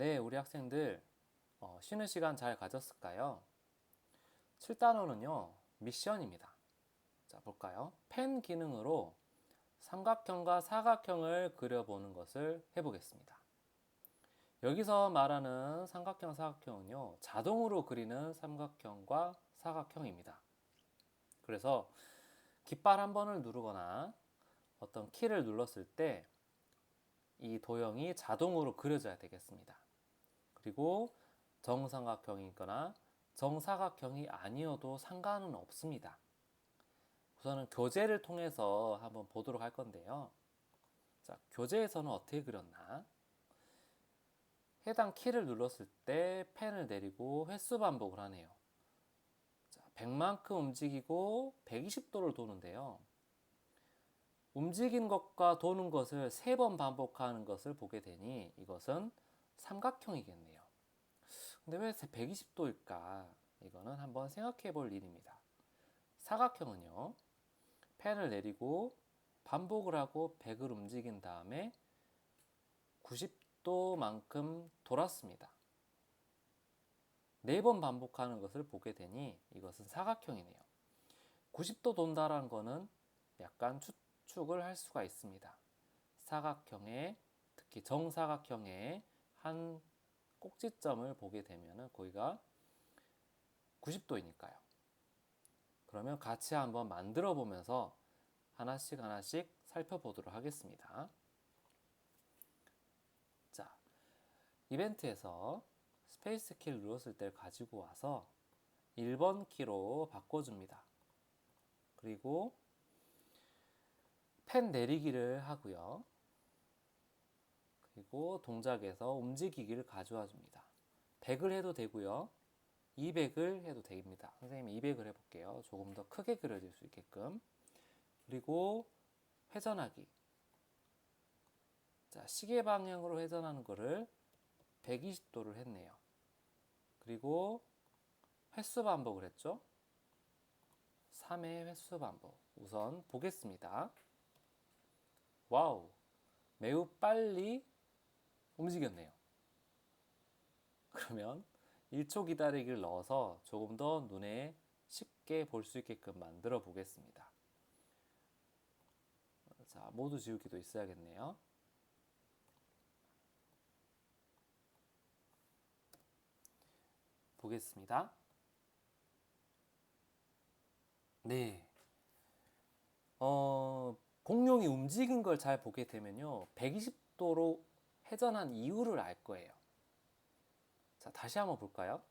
네, 우리 학생들 쉬는 시간 잘 가졌을까요? 7단원은요, 미션입니다. 자, 볼까요? 펜 기능으로 삼각형과 사각형을 그려보는 것을 해보겠습니다. 여기서 말하는 삼각형, 사각형은요, 자동으로 그리는 삼각형과 사각형입니다. 그래서 깃발 한 번을 누르거나 어떤 키를 눌렀을 때 이 도형이 자동으로 그려져야 되겠습니다. 그리고 정삼각형이거나 정사각형이 아니어도 상관은 없습니다. 우선은 교재를 통해서 한번 보도록 할 건데요. 자, 교재에서는 어떻게 그렸나? 해당 키를 눌렀을 때 펜을 내리고 횟수 반복을 하네요. 자, 100만큼 움직이고 120도를 도는데요. 움직인 것과 도는 것을 3번 반복하는 것을 보게 되니 이것은 삼각형이겠네요. 근데 왜 120도일까? 이거는 한번 생각해 볼 일입니다. 사각형은요, 펜을 내리고 반복을 하고 100을 움직인 다음에 90도만큼 돌았습니다. 4번 반복하는 것을 보게 되니 이것은 사각형이네요. 90도 돈다라는 거는 약간 추측을 할 수가 있습니다. 사각형의, 특히 정사각형의 한 꼭지점을 보게 되면 거기가 90도이니까요. 그러면 같이 한번 만들어 보면서 하나씩 하나씩 살펴보도록 하겠습니다. 자, 이벤트에서 스페이스 키를 눌렀을 때 가지고 와서 1번 키로 바꿔줍니다. 그리고 펜 내리기를 하고요. 그리고 동작에서 움직이기를 가져와 줍니다. 100을 해도 되고요. 200을 해도 됩니다. 선생님이 200을 해볼게요. 조금 더 크게 그려질 수 있게끔. 그리고 회전하기. 자, 시계 방향으로 회전하는 거를 120도를 했네요. 그리고 횟수 반복을 했죠. 3회 횟수 반복. 우선 보겠습니다. 와우, 매우 빨리 움직였네요. 그러면 1초 기다리기를 넣어서 조금 더 눈에 쉽게 볼 수 있게끔 만들어 보겠습니다. 자, 모두 지우기도 있어야겠네요. 보겠습니다. 네. 공룡이 움직인 걸 잘 보게 되면요. 120도로 회전한 이유를 알 거예요. 자, 다시 한번 볼까요?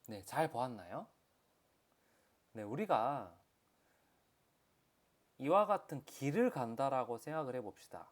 네, 잘 보았나요? 네, 우리가 이와 같은 길을 간다라고 생각을 해봅시다.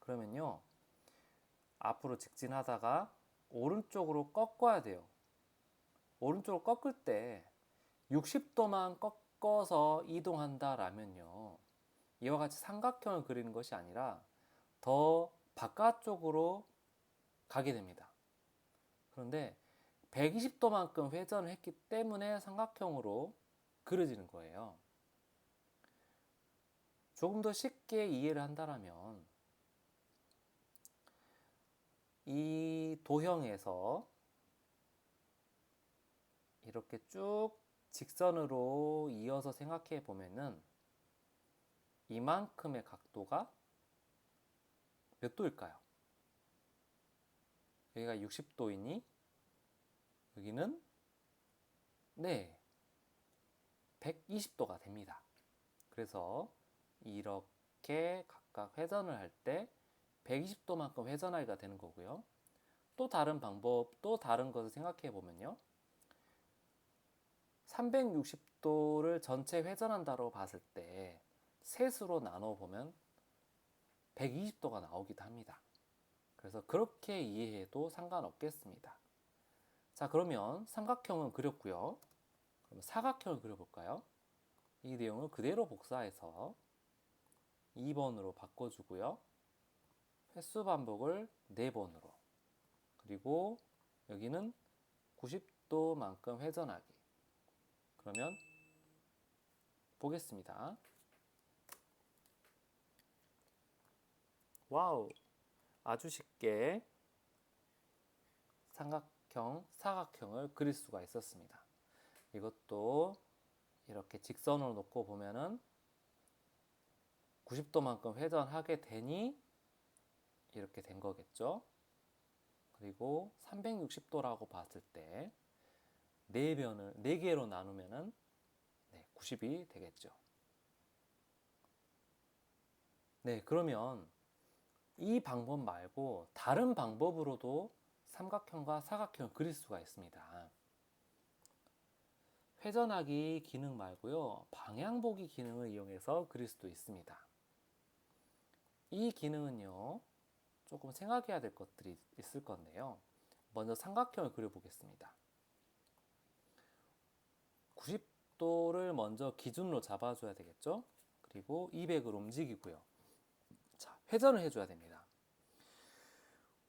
그러면요, 앞으로 직진하다가 오른쪽으로 꺾어야 돼요. 오른쪽으로 꺾을 때 60도만 꺾어서 이동한다라면요, 이와 같이 삼각형을 그리는 것이 아니라 더 바깥쪽으로 가게 됩니다. 그런데 120도만큼 회전을 했기 때문에 삼각형으로 그려지는 거예요. 조금 더 쉽게 이해를 한다면 이 도형에서 이렇게 쭉 직선으로 이어서 생각해 보면은 이만큼의 각도가 몇 도일까요? 여기가 60도이니 여기는 네, 120도가 됩니다. 그래서 이렇게 각각 회전을 할 때 120도만큼 회전하기가 되는 거고요. 또 다른 방법, 또 다른 것을 생각해 보면요. 360도를 전체 회전한다고 봤을 때 셋으로 나눠 보면 120도가 나오기도 합니다. 그래서 그렇게 이해해도 상관없겠습니다. 자, 그러면 삼각형은 그렸고요. 그럼 사각형을 그려볼까요? 이 내용을 그대로 복사해서 2번으로 바꿔주고요. 횟수 반복을 4번으로. 그리고 여기는 90도만큼 회전하기. 그러면 보겠습니다. 와우! 아주 쉽게 삼각형, 사각형을 그릴 수가 있었습니다. 이것도 이렇게 직선으로 놓고 보면은 90도만큼 회전하게 되니 이렇게 된 거겠죠. 그리고 360도라고 봤을 때 4개로 나누면은 90이 되겠죠. 네, 그러면 이 방법 말고 다른 방법으로도 삼각형과 사각형을 그릴 수가 있습니다. 회전하기 기능 말고요, 방향보기 기능을 이용해서 그릴 수도 있습니다. 이 기능은요, 조금 생각해야 될 것들이 있을 건데요. 먼저 삼각형을 그려보겠습니다. 90도를 먼저 기준으로 잡아줘야 되겠죠? 그리고 200을 움직이고요. 자, 회전을 해줘야 됩니다.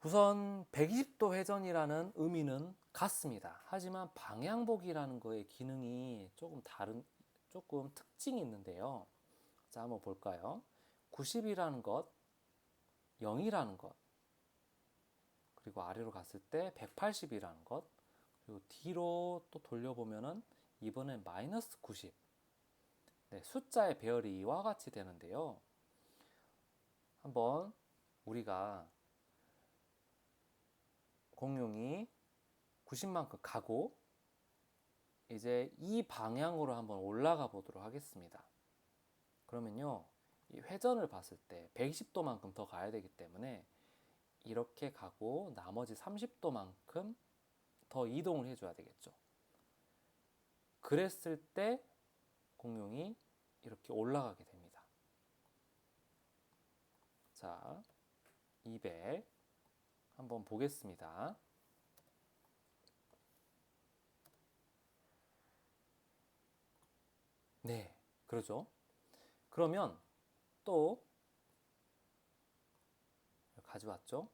우선 120도 회전이라는 의미는 같습니다. 하지만 방향보기라는 거의 기능이 조금 특징이 있는데요. 자, 한번 볼까요? 90이라는 것, 0이라는 것, 그리고 아래로 갔을 때 180이라는 것, 그리고 뒤로 또 돌려보면은 이번엔 마이너스 90. 네, 숫자의 배열이 이와 같이 되는데요. 한번 우리가 공룡이 90만큼 가고 이제 이 방향으로 한번 올라가 보도록 하겠습니다. 그러면요, 이 회전을 봤을 때 120도만큼 더 가야 되기 때문에 이렇게 가고 나머지 30도만큼 더 이동을 해줘야 되겠죠. 그랬을 때 공룡이 이렇게 올라가게 됩니다. 자, 200 한번 보겠습니다. 네, 그러죠. 그러면 또 가져왔죠.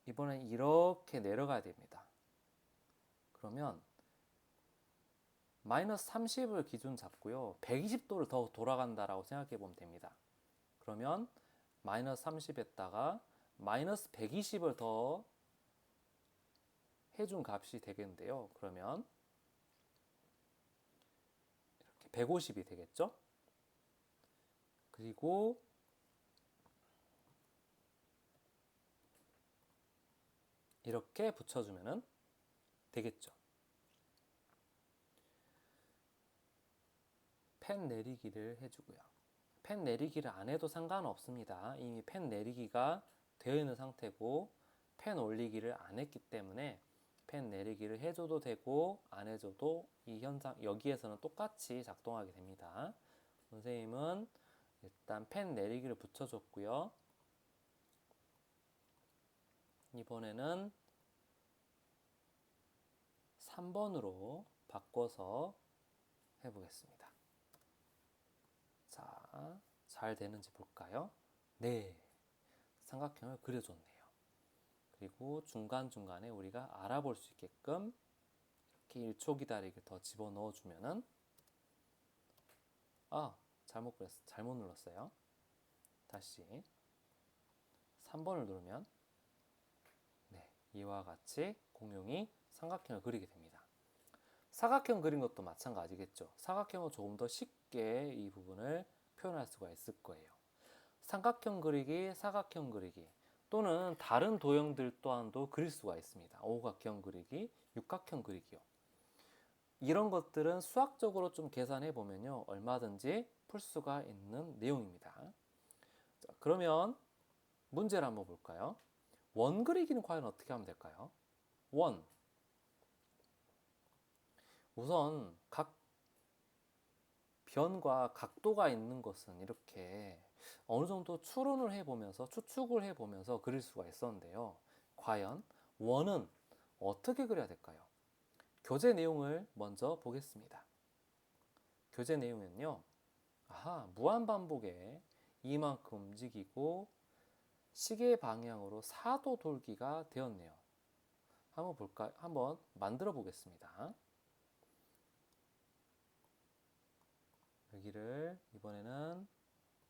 이번엔 이렇게 내려가야 됩니다. 그러면 마이너스 30을 기준 잡고요. 120도를 더 돌아간다라고 생각해 보면 됩니다. 그러면 마이너스 30에다가 마이너스 120을 더 해준 값이 되겠는데요. 그러면 이렇게 150이 되겠죠. 그리고 이렇게 붙여주면 되겠죠. 펜 내리기를 해주고요. 펜 내리기를 안 해도 상관없습니다. 이미 펜 내리기가 되어 있는 상태고 펜 올리기를 안 했기 때문에 펜 내리기를 해줘도 되고 안 해줘도 이 현상 여기에서는 똑같이 작동하게 됩니다. 선생님은 일단 펜 내리기를 붙여줬고요. 이번에는 3번으로 바꿔서 해보겠습니다. 자, 잘 되는지 볼까요? 네, 삼각형을 그려줬네요. 그리고 중간중간에 우리가 알아볼 수 있게끔 이렇게 1초 기다리기 더 집어넣어 주면은 잘못 눌렀어요. 다시 3번을 누르면 이와 같이 공룡이 삼각형을 그리게 됩니다. 사각형 그린 것도 마찬가지겠죠. 사각형은 조금 더 쉽게 이 부분을 표현할 수가 있을 거예요. 삼각형 그리기, 사각형 그리기 또는 다른 도형들 또한도 그릴 수가 있습니다. 오각형 그리기, 육각형 그리기요. 이런 것들은 수학적으로 좀 계산해 보면요, 얼마든지 풀 수가 있는 내용입니다. 자, 그러면 문제를 한번 볼까요? 원 그리기는 과연 어떻게 하면 될까요? 원. 우선 각 변과 각도가 있는 것은 이렇게 어느 정도 추론을 해보면서 추측을 해보면서 그릴 수가 있었는데요. 과연 원은 어떻게 그려야 될까요? 교재 내용을 먼저 보겠습니다. 교재 내용은요. 무한반복에 이만큼 움직이고 시계 방향으로 4도 돌기가 되었네요. 한번 만들어 보겠습니다. 여기를 이번에는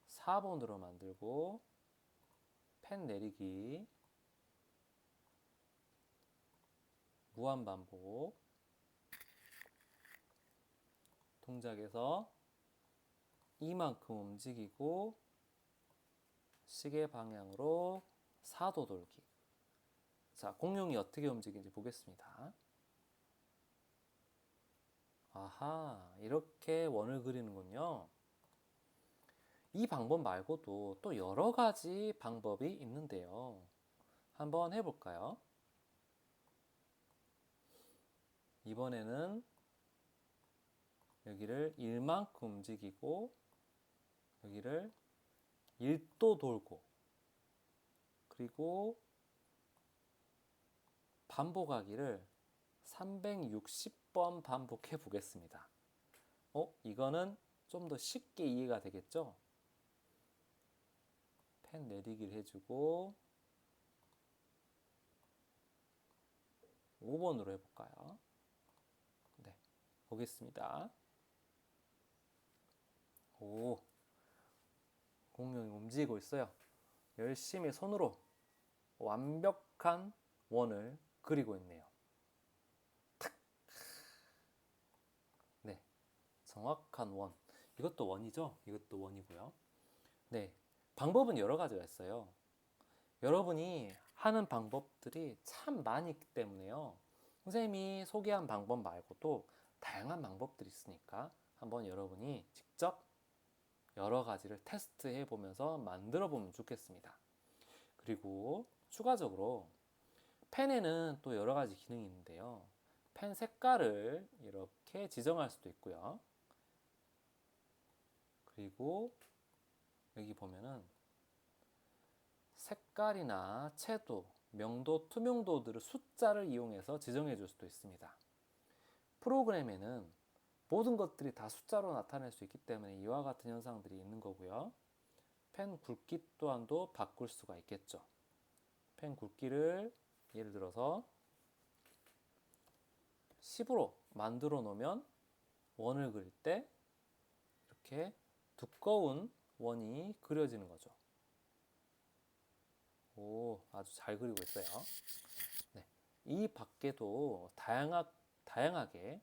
4번으로 만들고 펜 내리기, 무한반복, 동작에서 이만큼 움직이고 시계 방향으로 4도 돌기. 자, 공룡이 어떻게 움직이는지 보겠습니다. 아하, 이렇게 원을 그리는군요. 이 방법 말고도 또 여러 가지 방법이 있는데요. 한번 해볼까요? 이번에는 여기를 1만큼 움직이고 여기를 1도 돌고 그리고 반복하기를 360번 반복해 보겠습니다. 이거는 좀 더 쉽게 이해가 되겠죠? 펜 내리기를 해주고 5번으로 해볼까요? 네, 보겠습니다. 오, 공룡이 움직이고 있어요. 열심히 손으로 완벽한 원을 그리고 있네요. 탁. 네, 정확한 원. 이것도 원이죠? 이것도 원이고요. 네, 방법은 여러 가지가 있어요. 여러분이 하는 방법들이 참 많이 있기 때문에요. 선생님이 소개한 방법 말고도 다양한 방법들이 있으니까 한번 여러분이 직접 여러 가지를 테스트해 보면서 만들어 보면 좋겠습니다. 그리고 추가적으로 펜에는 또 여러 가지 기능이 있는데요. 펜 색깔을 이렇게 지정할 수도 있고요. 그리고 여기 보면은 색깔이나 채도, 명도, 투명도들을 숫자를 이용해서 지정해 줄 수도 있습니다. 프로그램에는 모든 것들이 다 숫자로 나타낼 수 있기 때문에 이와 같은 현상들이 있는 거고요. 펜 굵기 또한도 바꿀 수가 있겠죠. 펜 굵기를 예를 들어서 10으로 만들어 놓으면 원을 그릴 때 이렇게 두꺼운 원이 그려지는 거죠. 오, 아주 잘 그리고 있어요. 네, 이 밖에도 다양하게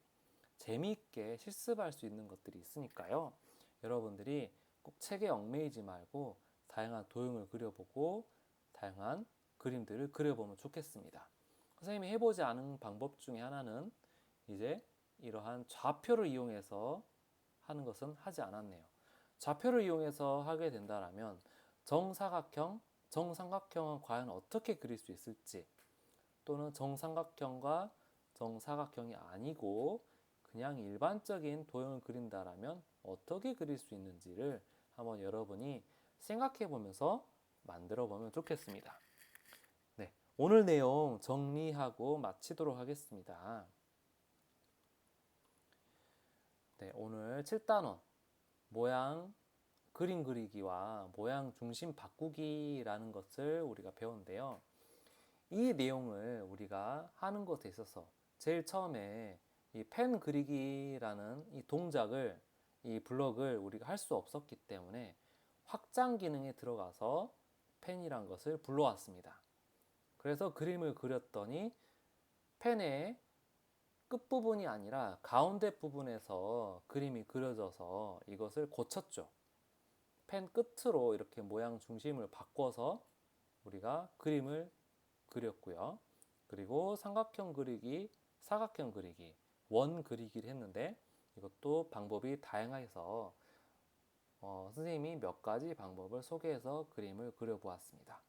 재미있게 실습할 수 있는 것들이 있으니까요. 여러분들이 꼭 책에 얽매이지 말고 다양한 도형을 그려보고 다양한 그림들을 그려보면 좋겠습니다. 선생님이 해보지 않은 방법 중에 하나는 이제 이러한 좌표를 이용해서 하는 것은 하지 않았네요. 좌표를 이용해서 하게 된다면 정사각형, 정삼각형은 과연 어떻게 그릴 수 있을지, 또는 정삼각형과 정사각형이 아니고 그냥 일반적인 도형을 그린다라면 어떻게 그릴 수 있는지를 한번 여러분이 생각해 보면서 만들어 보면 좋겠습니다. 네, 오늘 내용 정리하고 마치도록 하겠습니다. 네, 오늘 7단원 모양 그림 그리기와 모양 중심 바꾸기라는 것을 우리가 배웠는데요. 이 내용을 우리가 하는 것에 있어서 제일 처음에 이 펜 그리기라는 이 동작을, 이 블럭을 우리가 할 수 없었기 때문에 확장 기능에 들어가서 펜이란 것을 불러왔습니다. 그래서 그림을 그렸더니 펜의 끝부분이 아니라 가운데 부분에서 그림이 그려져서 이것을 고쳤죠. 펜 끝으로 이렇게 모양 중심을 바꿔서 우리가 그림을 그렸고요. 그리고 삼각형 그리기, 사각형 그리기, 원 그리기를 했는데 이것도 방법이 다양해서 선생님이 몇 가지 방법을 소개해서 그림을 그려보았습니다.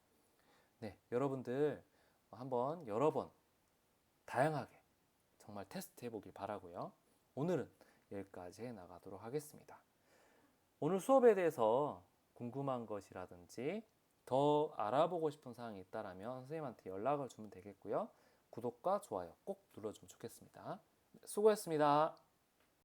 네, 여러분들 한번 여러 번 다양하게 정말 테스트 해보길 바라고요. 오늘은 여기까지 해나가도록 하겠습니다. 오늘 수업에 대해서 궁금한 것이라든지 더 알아보고 싶은 사항이 있다면 선생님한테 연락을 주면 되겠고요. 구독과 좋아요 꼭 눌러주면 좋겠습니다. 수고했습니다.